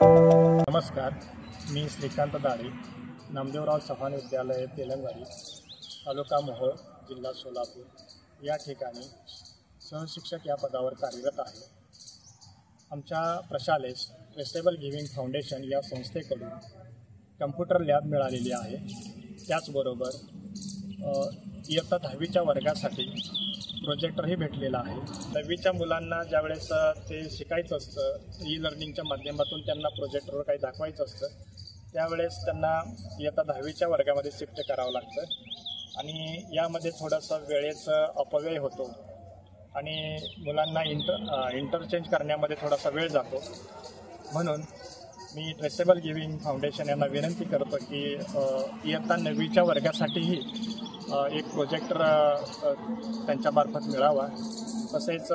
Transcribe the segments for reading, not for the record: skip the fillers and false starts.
नमस्कार, मी श्रीकांत दाढे, नामदेवराव चव्हाण विद्यालय तेलंगवाडी, तालुका मोहोळ, जिल्हा सोलापूर या ठिकाणी सहशिक्षक या पदावर कार्यरत आहे। आमच्या प्रशालेस ट्रेसेबल गिव्हिंग फाउंडेशन या संस्थेकडून कम्प्युटर लॅब मिळालेली आहे। त्याचबरोबर इयत्ता 10वीच्या वर्गासाठी प्रोजेक्टरही भेटलेला आहे। 10वीच्या मुलांना ज्यावेळेस ते शिकायचं असतं, ई लर्निंगच्या माध्यमातून त्यांना प्रोजेक्टरवर काही दाखवायचं असतं, त्यावेळेस त्यांना इयत्ता 10वीच्या वर्गामध्ये शिफ्ट करावं लागतं आणि यामध्ये थोडंसं वेळेचा अपव्यय होतो आणि मुलांना इंटरचेंज करण्यामध्ये थोडासा वेळ जातो। म्हणून मी ट्रेसेबल गिव्हिंग फाउंडेशन यांना विनंती करतो की इयत्ता 9वीच्या वर्गासाठीही एक प्रोजेक्टर त्यांच्यामार्फत मिळावा, तसेच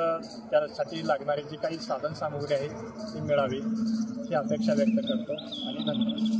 त्यासाठी लागणारी जी काही साधनसामुग्री आहे ती मिळावी ही अपेक्षा व्यक्त करतो आणि धन्यवाद।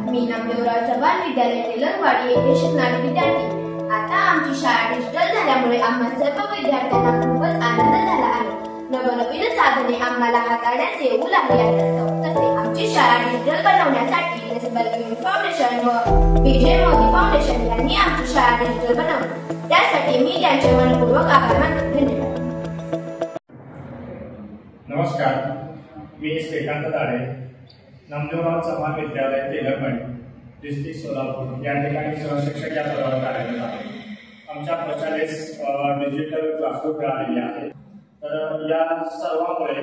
मी नामदेवराव चव्हाण विद्यालय तेलंगवाडी येथे शिकणारे विद्यार्थी। आता आमची शाळा डिजिटल झाल्यामुळे आम्हा सर्व विद्यार्थ्यांना खूपच आनंद झाला आहे। नवनवीन साधने आम्हाला हाताळण्यास येऊ लागली आहेत। तसे आमची शाळा डिजिटल बनवण्यासाठी ट्रेसेबल गिव्हिंग फाउंडेशन व विजय मोदी फाउंडेशन यांनी आमची शाळा डिजिटल बनवली। त्यासाठी मी त्यांचे मनपूर्वक आभार मानतो। धन्यवाद। नमस्कार, मी श्रीकांत दाढे, नामदेवराव चव्हाण विद्यालय तेलंगवाडी, डिस्ट्रिक्ट सोलापूर या ठिकाणी सहशिक्षक या पदावर कार्यरत आहे। आमच्या प्रशालेस डिजिटल क्लासरूम मिळालेली आहे। तर या सर्वांमुळे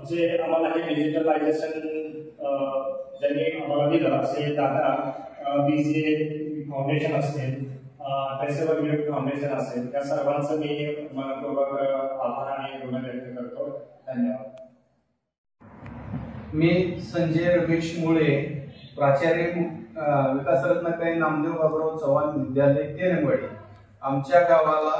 जे आम्हाला हे डिजिटलायझेशन ज्यांनी आम्हाला दिलं असे दादा BCA फाउंडेशन असेल, ट्रेसेबल गिव्हिंग फाउंडेशन असेल, त्या सर्वांचं मी मनपूर्वक आभार आणि ऋण व्यक्त करतो। धन्यवाद। मी संजय रमेश मुळे, प्राचार्य विकासरत्नाताई नामदेव बाबूराव चव्हाण विद्यालय तेलंगवाडी। आमच्या गावाला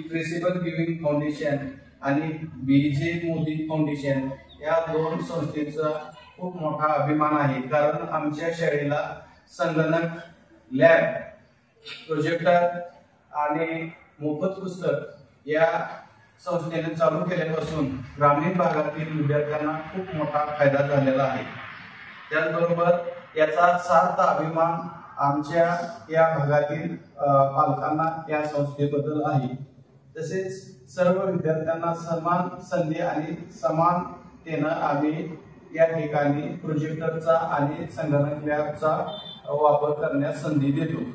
ट्रेसेबल गिव्हिंग फाउंडेशन आणि विजय मोदी फाउंडेशन या दोन संस्थेचा खूप मोठा अभिमान आहे, कारण आमच्या शाळेला संगणक लॅब, प्रोजेक्टर आणि मोफत पुस्तक या संस्थेने चालू केल्यापासून ग्रामीण भागातील विद्यार्थ्यांना खूप मोठा फायदा झालेला आहे। त्याचबरोबर याचा सार्थ अभिमान आमच्या या भागातील पालकांना या संस्थेबद्दल आहे। तसेच सर्व विद्यार्थ्यांना समान संधी आणि समानतेने आम्ही या ठिकाणी प्रोजेक्टरचा आणि संगणक लॅबचा वापर करण्यास संधी देतो।